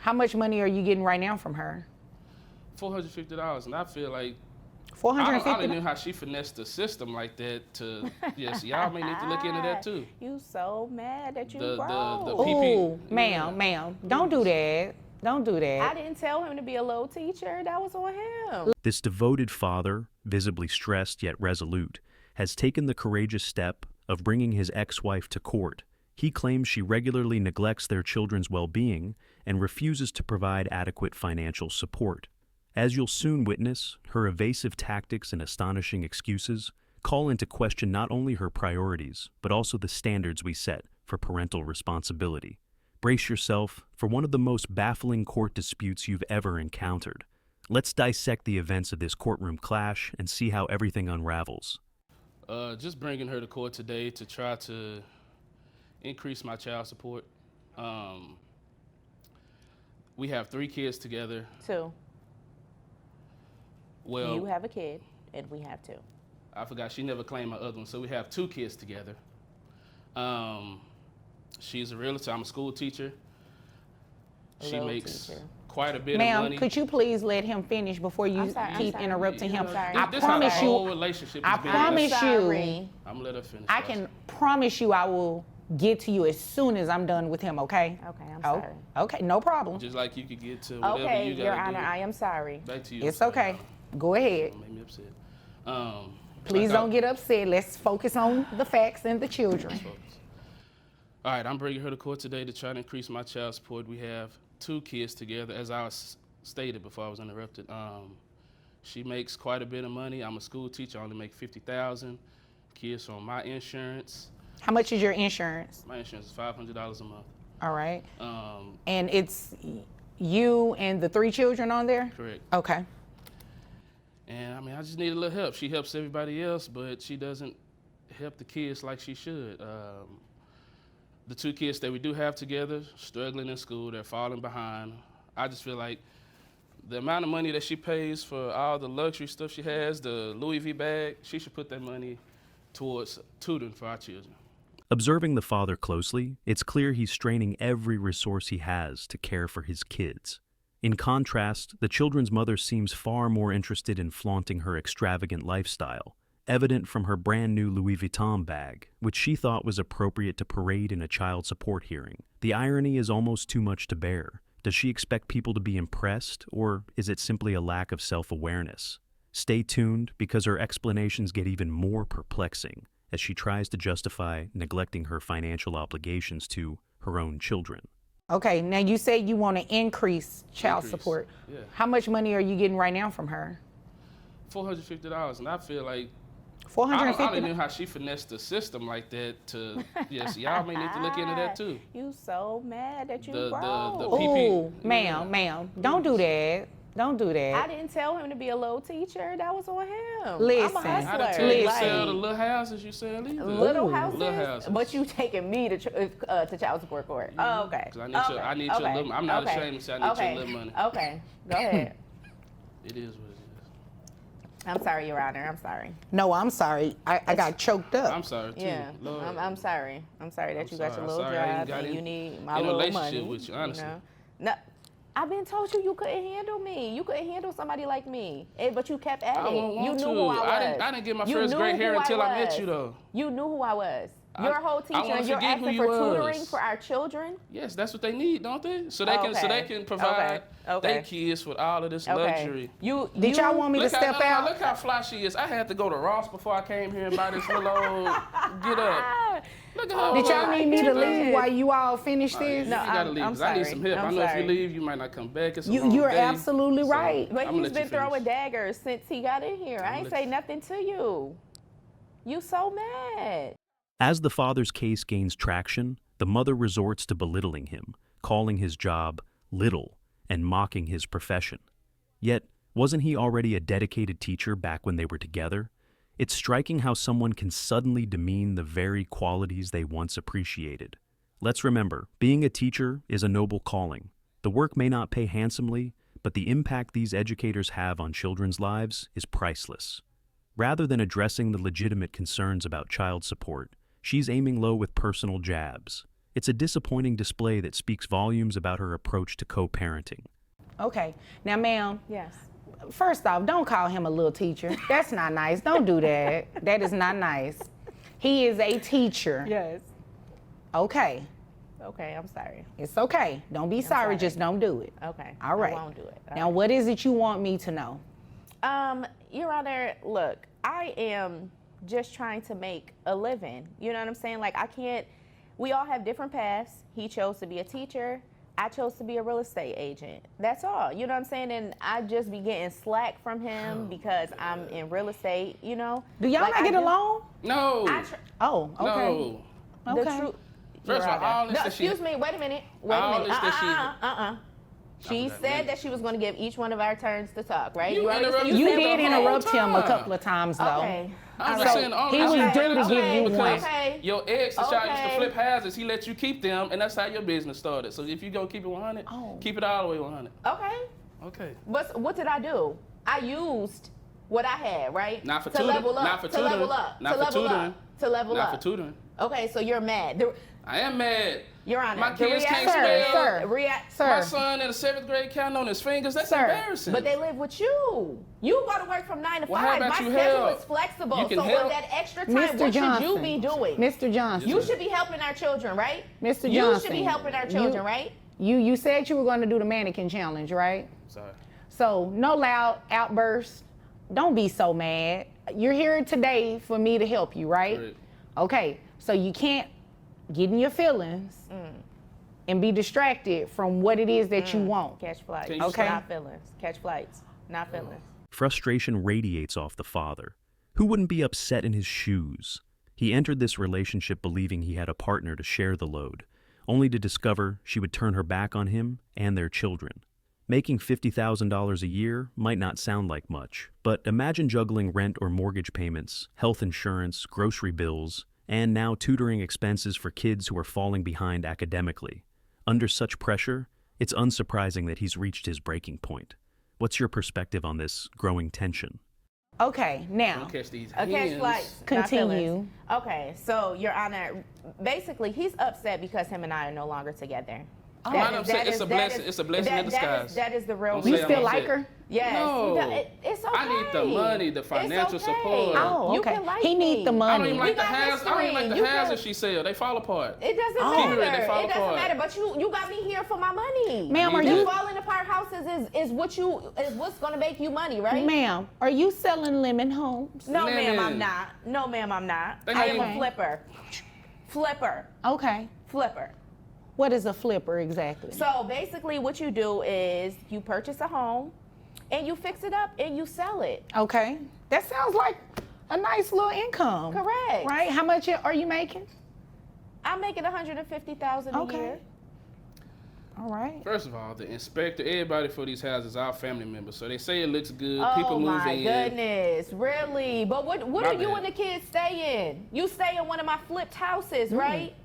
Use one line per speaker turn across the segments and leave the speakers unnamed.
How much money are you getting right now from her?
$450, and I feel like I don't know how she finessed the system like that to, yes, y'all may need to look into that too.
You so mad that you
The
broke.
PP.
Ooh, ma'am, don't do that. Don't do that.
I didn't tell him to be a low teacher. That was on him.
This devoted father, visibly stressed yet resolute, has taken the courageous step of bringing his ex-wife to court. He claims she regularly neglects their children's well-being and refuses to provide adequate financial support. As you'll soon witness, her evasive tactics and astonishing excuses call into question not only her priorities, but also the standards we set for parental responsibility. Brace yourself for one of the most baffling court disputes you've ever encountered. Let's dissect the events of this courtroom clash and see how everything unravels.
Just bringing her to court today to try to increase my child support. We have 3 kids together.
2.
Well,
You have a kid, and we have 2.
I forgot she never claimed my other one, so we have 2 kids together. She's a realtor. I'm a school teacher. She
Little
makes
teacher.
quite a bit of
Ma'am,
money.
could you please let him finish before you
I'm sorry, I'm
keep
sorry.
interrupting him?
I'm sorry.
I
This how the
promise
whole
you,
relationship
I
has been.
promise you,
Sorry.
I'm gonna let her finish.
I can promise you I will get to you as soon as I'm done with him, okay?
Okay, I'm
Oh,
sorry.
okay, no problem.
Just like you could get to whatever
Okay,
you gotta
Your
do.
Honor, I am sorry.
Back to you.
It's
sir.
okay. Go ahead.
Don't make me upset.
Please
like
don't get upset. Let's focus on the facts and the children.
All right, I'm bringing her to court today to try to increase my child support. We have 2 kids together, as I stated before I was interrupted. She makes quite a bit of money. I'm a school teacher. I only make $50,000. Kids on my insurance.
How much is your insurance?
My insurance is $500 a month.
All right.
Um,
And it's you and the 3 children on there?
correct.
Okay.
And I mean, I just need a little help. She helps everybody else, but she doesn't help the kids like she should. The 2 kids that we do have together, struggling in school, they're falling behind. I just feel like the amount of money that she pays for all the luxury stuff she has, the Louis V bag, she should put that money towards tutoring for our children.
Observing the father closely, it's clear he's straining every resource he has to care for his kids. In contrast, the children's mother seems far more interested in flaunting her extravagant lifestyle, evident from her brand new Louis Vuitton bag, which she thought was appropriate to parade in a child support hearing. The irony is almost too much to bear. Does she expect people to be impressed, or is it simply a lack of self-awareness? Stay tuned, because her explanations get even more perplexing as she tries to justify neglecting her financial obligations to her own children.
Okay, now you say you want to increase child support.
Yeah.
How much money are you getting right now from her?
$450, and I feel like I
$450?
don't know how she finessed the system like that to, yes, y'all may need to look into that too.
You so mad that you
The
broke.
PP.
Ooh, ma'am, don't do that. Don't do
I
that.
didn't tell him to be a low teacher. That was on him.
Listen.
I'm a
I
hustler.
didn't tell you to
Listen.
sell the little houses you sell either.
Little
Ooh.
houses,
Little houses.
but you taking me to child support court. Oh, okay.
'Cause I need your little. I'm not ashamed to say I need your little money.
Okay, go ahead.
It is what it is.
I'm sorry, Your Honor. I'm sorry.
No, I'm sorry. I got choked up.
I'm sorry too.
Yeah,
Lord.
I'm sorry. I'm sorry that
I'm
you got
sorry.
your little
I'm sorry I ain't
job
got
and you
in-
need my
in a
little
relationship
money.
with you, honestly.
No, I've been told you couldn't handle me. You couldn't handle somebody like me, but you kept at
I
it.
won't
You
want
knew
to.
who I was.
I didn't get my
You
first
knew
gray hair
who I
until I met
was.
you, though.
You knew who I was. You're a whole
I
teacher,
wanna
and you're
forget who
asking
you
for
was.
tutoring for our children.
Yes, that's what they need, don't they? So they
Okay.
can provide
Okay.
their kids with all of this
Okay.
luxury.
Did y'all want me to
Look
step out?
Look how fly she is. I had to go to Ross before I came here and buy this little old get up. Look at her.
Did y'all need me to
goodness.
leave while you all finish this?
You
No,
gotta leave.
I'm
'Cause I need
sorry.
some help.
I'm
I know if
sorry.
you leave, you might not come back. It's a long
You're
day.
absolutely
So,
right.
But
I'ma
he's
let
been
you
throwing
finish.
daggers since he got in here. I ain't
let
say
you-
nothing to you. You so mad.
As the father's case gains traction, the mother resorts to belittling him, calling his job little and mocking his profession. Yet, wasn't he already a dedicated teacher back when they were together? It's striking how someone can suddenly demean the very qualities they once appreciated. Let's remember, being a teacher is a noble calling. The work may not pay handsomely, but the impact these educators have on children's lives is priceless. Rather than addressing the legitimate concerns about child support, she's aiming low with personal jabs. It's a disappointing display that speaks volumes about her approach to co-parenting.
Okay. Now, ma'am,
Yes.
first off, don't call him a little teacher. That's not nice. Don't do that. That is not nice. He is a teacher.
Yes.
Okay.
Okay, I'm sorry.
It's okay. Don't be sorry.
sorry.
Just don't do it.
Okay.
All right.
I won't do it.
Now, what is it you want me to know?
Your Honor, look, I am just trying to make a living. You know what I'm saying? Like, I can't, we all have different paths. He chose to be a teacher. I chose to be a real estate agent. That's all. You know what I'm saying? And I just be getting slack from him because I'm in real estate, you know?
Do y'all
Like,
not
I
get
do-
along?
No.
Oh, okay.
No.
The
Okay.
truth.
First of all, all this
No,
that she-
excuse me, wait a minute. Wait a
all
minute.
this that
She
forgot,
said
man.
that she was going to give each one of our turns to talk, right?
You
already-
interrupted
You
me
said
did
the whole
interrupt him a
time.
couple of times, though.
Okay.
I'm
So,
just saying, all
he
I'm
was
saying
due to
because-
give you one.
because
Okay.
Your ex that y'all used to
Okay.
flip houses, he let you keep them, and that's how your business started. So if you go keep it 100,
Oh.
keep it all the way 100.
Okay.
Okay.
But what did I do? I used what I had, right?
Not for
to
tutoring.
level up.
Not for
to level
tutoring.
up.
Not
to
for
level
tutoring.
up. To level
Not
up.
for tutoring.
Okay, so you're mad.
I am mad.
Your Honor,
My
the
kids can't
reaction-
spell.
Sir.
React.
My
Sir.
son in the 7th grade counting on his fingers. That's
Sir,
embarrassing.
But they live with you. You go to work from 9 to
Well,
5.
how about
My
you
schedule
help?
is flexible.
You can
So
help.
with that extra time,
Mr.
what
Johnson.
should you be doing?
Mr. Johnson.
You should be helping our children, right?
Mr.
You
Johnson.
should be helping our children, right?
You said you were going to do the mannequin challenge, right?
Sorry.
So no loud outbursts. Don't be so mad. You're here today for me to help you, right?
Right.
Okay. So you can't get in your feelings and be distracted from what it is that you want.
Catch flights.
Can you
Okay.
Not feelings. Catch flights. Not feelings.
Frustration radiates off the father. Who wouldn't be upset in his shoes? He entered this relationship believing he had a partner to share the load, only to discover she would turn her back on him and their children. Making $50,000 a year might not sound like much, but imagine juggling rent or mortgage payments, health insurance, grocery bills, and now tutoring expenses for kids who are falling behind academically. Under such pressure, it's unsurprising that he's reached his breaking point. What's your perspective on this growing tension?
Okay. Now,
Don't catch these
Catch
hands.
flights. not
Continue.
feelings. Okay, so Your Honor, basically he's upset because him and I are no longer together.
Oh.
That
I'm
is-
saying
that
it's
is-
a
that
blessing.
is-
It's a blessing in
that is-
disguise.
That is the real
Don't
you
say I'm
still
upset.
like her?
Yes.
No.
It's okay.
I need the money, the
It's
financial
okay.
support.
Oh,
You
okay.
can like
He need
me.
the
I
money.
don't even
We
like the
got
houses. I don't even like
history.
the
You
houses
can-
she sell. They fall apart.
It doesn't
Oh.
matter.
Keep it, they fall
It doesn't
apart.
matter. But you got me here for my money.
Ma'am, are
Me
The
you,
too.
falling apart houses is what's gonna make you money, right?
ma'am, are you selling lemon homes?
No, ma'am,
Lemon.
I'm not. No, ma'am, I'm not.
They
I am
Okay.
a flipper. Flipper.
Okay.
Flipper.
What is a flipper exactly?
So basically what you do is you purchase a home and you fix it up and you sell it.
Okay. That sounds like a nice little income.
Correct.
Right? How much are you making?
I'm making $150,000 a
Okay.
year.
All right.
First of all, the inspector, everybody for these houses, our family members. So they say it looks good.
Oh
People move
my
in.
goodness, really? But what
My
are you
bad.
and the kids stay in? You stay in one of my flipped houses, right?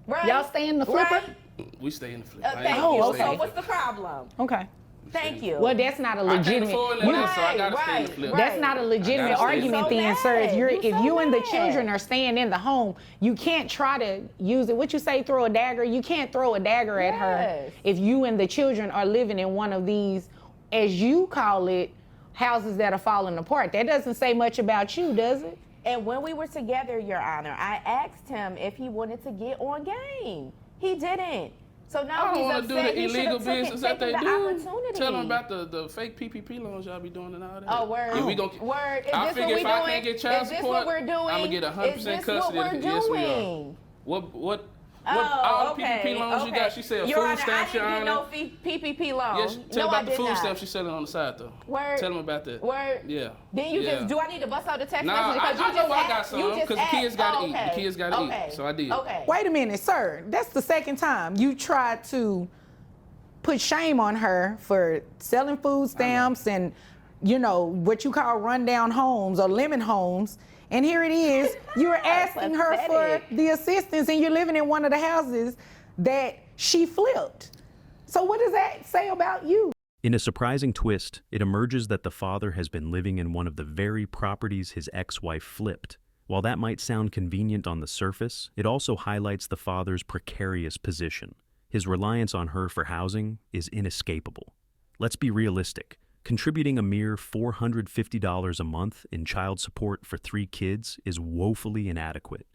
Right.
Y'all stay in the flipper?
Right?
We stay in the flip.
Thank
Oh,
you.
okay.
So what's the problem?
Okay.
Thank you.
Well, that's not a
I can't
legitimate.
afford
you-
that, so I gotta stay in the
Right,
flip.
right.
That's not a legitimate
I gotta stay
argument
so
then, sir. If
mad.
you're
You
if
so
you and the
mad.
children are staying in the home, you can't try to use it. What you say, throw a dagger? You can't throw a dagger at her
Yes.
if you and the children are living in one of these, as you call it, houses that are falling apart. That doesn't say much about you, does it?
And when we were together, Your Honor, I asked him if he wanted to get on game. He didn't. So now
I don't
he's
want to do
upset.
the
He should've
illegal
taken
business that they
the
do.
opportunity.
Tell them about the fake PPP loans y'all be doing and all that.
Oh, word.
Yeah, we gonna,
Word. Is
I
this
figure
what we
if I
doing?
can't get child
Is this
support,
what we're doing?
I'm gonna get 100%
Is this
custody.
what we're
Yes, we are.
doing?
What
Oh,
all the
okay,
PPP loans you got? She said
Your
food
Honor,
stamps, Your
I didn't
Honor.
get no PPP loan.
Yes, tell
no,
about
I
the
did
food
not.
stamps she's selling on the side though.
Word.
Tell them about that.
Word.
Yeah.
Then you
yeah.
just, do I need to bust out the text
Nah,
message?
I
Because you
know
just
I got
asked-
some,
you just
'cause the
asked-
kids gotta
oh,
eat. The
okay.
kids gotta eat.
Okay.
So I did.
Okay.
Wait a minute, sir. That's the second time you tried to put shame on her for selling food stamps and, you know, what you call rundown homes or lemon homes. And here it is, you're asking her for
Pathetic.
the assistance and you're living in one of the houses that she flipped. So what does that say about you?
In a surprising twist, it emerges that the father has been living in one of the very properties his ex-wife flipped, While that might sound convenient on the surface, it also highlights the father's precarious position. His reliance on her for housing is inescapable. Let's be realistic. Contributing a mere $450 a month in child support for 3 kids is woefully inadequate.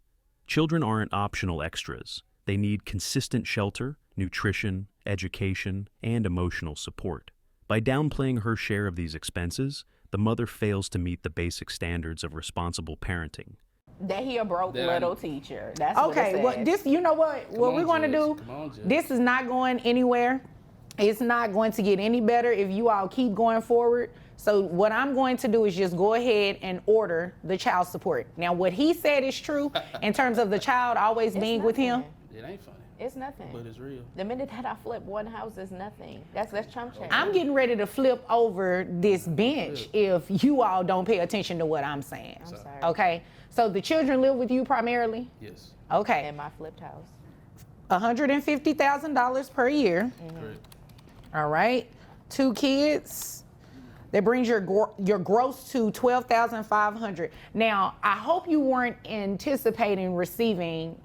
Children aren't optional extras. They need consistent shelter, nutrition, education, and emotional support. By downplaying her share of these expenses, the mother fails to meet the basic standards of responsible parenting.
That he a broke
That-
little teacher. That's what it
Okay, well,
says.
this, you know what
Come
we're
on,
going to
Judge.
do?
Come on, Judge.
This is not going anywhere. It's not going to get any better if you all keep going forward. So what I'm going to do is just go ahead and order the child support. Now, what he said is true in terms of the child always
It's
being with him.
nothing.
It ain't funny,
It's nothing.
but it's real.
The minute that I flip one house is nothing. That's chump change.
I'm getting ready to flip over this bench if you all don't pay attention to what I'm saying.
I'm sorry.
Okay, so the children live with you primarily?
Yes,
Okay,
In my flipped house.
$150,000 per year.
correct.
All right, 2 kids. That brings your gross to $12,500. Now, I hope you weren't anticipating receiving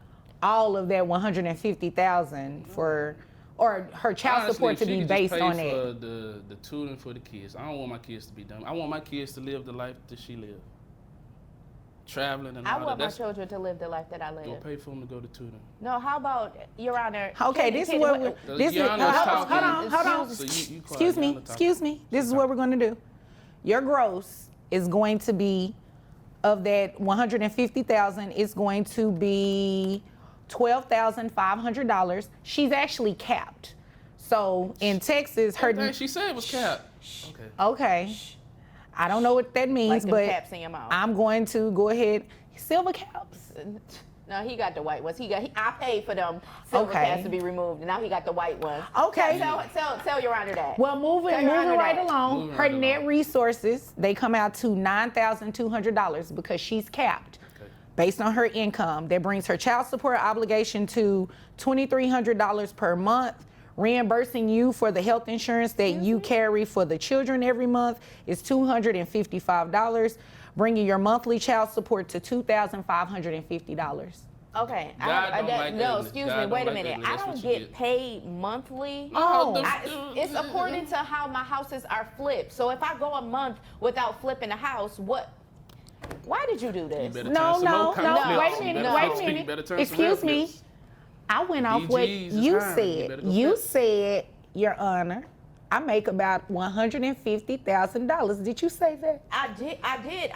all of that $150,000 for, or her child
Honestly,
support to
she
be
could
based
just pay
on
for
that.
the tutoring for the kids. I don't want my kids to be dumb. I want my kids to live the life that she lived. Traveling and
I
all that.
want my
That's
children to live the life that I
go
live.
pay for them to go to tutoring.
No, how about, Your Honor?
Okay,
can-
this is
can-
what
what-
this is.
Your Honor's talking.
Hold on.
So you quiet,
Excuse
Your
me.
Honor talking.
Excuse me. This is what we're going to do. Your gross is going to be, of that $150,000, it's going to be $12,500. She's actually capped. So in Texas, her
Everything she said was cap. Okay.
okay. I don't know what that means,
Like them
but
caps in your mouth.
I'm going to go ahead. Silver caps.
No, he got the white ones. I paid for them silver
Okay.
caps to be removed, and now he got the white ones.
Okay.
Tell Your Honor that.
Well, moving
Tell Your Honor
right
that.
along,
Moving
her
right
net
along.
resources, they come out to $9,200 because she's capped
Okay.
based on her income. That brings her child support obligation to $2,300 per month. Reimbursing you for the health insurance that you carry for the children every month is $255, bringing your monthly child support to $2,550.
Okay.
God don't like
no,
ugly.
excuse
God
me.
don't
Wait a
like
minute.
ugly.
I
That's
don't
what you
get
get.
paid monthly.
Oh.
It's according to how my houses are flipped. So if I go a month without flipping a house, what? Why did you do
You
this?
better
No,
turn some
no,
more
no,
pamphlets.
wait a
You
minute,
better
wait
turn-
a
you
minute.
better turn some
Excuse me.
pamphlets.
I went off what
BGs is
you
hiring. You
said.
better go
You
flip.
said, Your Honor, I make about $150,000. Did you say that?
I did say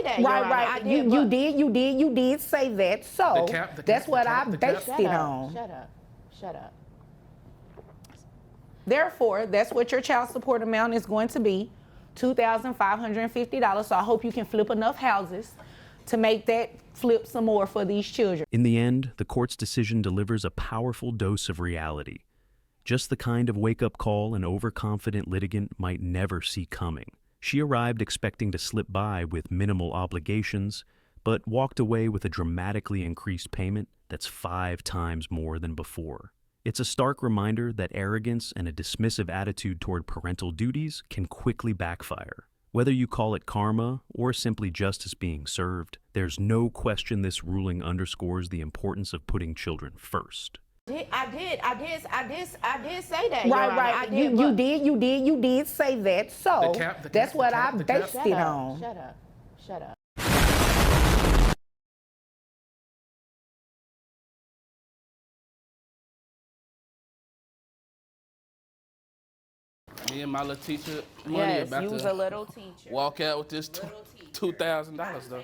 that.
Right,
Your Honor.
right.
I
You
but-
did say that. So
The cap,
that's what
the
I
cap, the cap.
based
Shut
it
up.
on.
Shut up.
Therefore, that's what your child support amount is going to be, $2,550. So I hope you can flip enough houses to make that flip some more for these children.
In the end, the court's decision delivers a powerful dose of reality. Just the kind of wake-up call an overconfident litigant might never see coming. She arrived expecting to slip by with minimal obligations, but walked away with a dramatically increased payment that's 5 times more than before. It's a stark reminder that arrogance and a dismissive attitude toward parental duties can quickly backfire. Whether you call it karma or simply justice being served, there's no question this ruling underscores the importance of putting children first.
I did say that. Your
Right,
Honor.
right.
I did,
You did say that. So
The cap,
that's what
the cap,
I
the cap.
based
Shut
it
up.
on.
Shut up.
Me and my little teacher money
Yes,
about
you was
to
a little teacher.
walk out with this
Little teacher.
$2,000 though.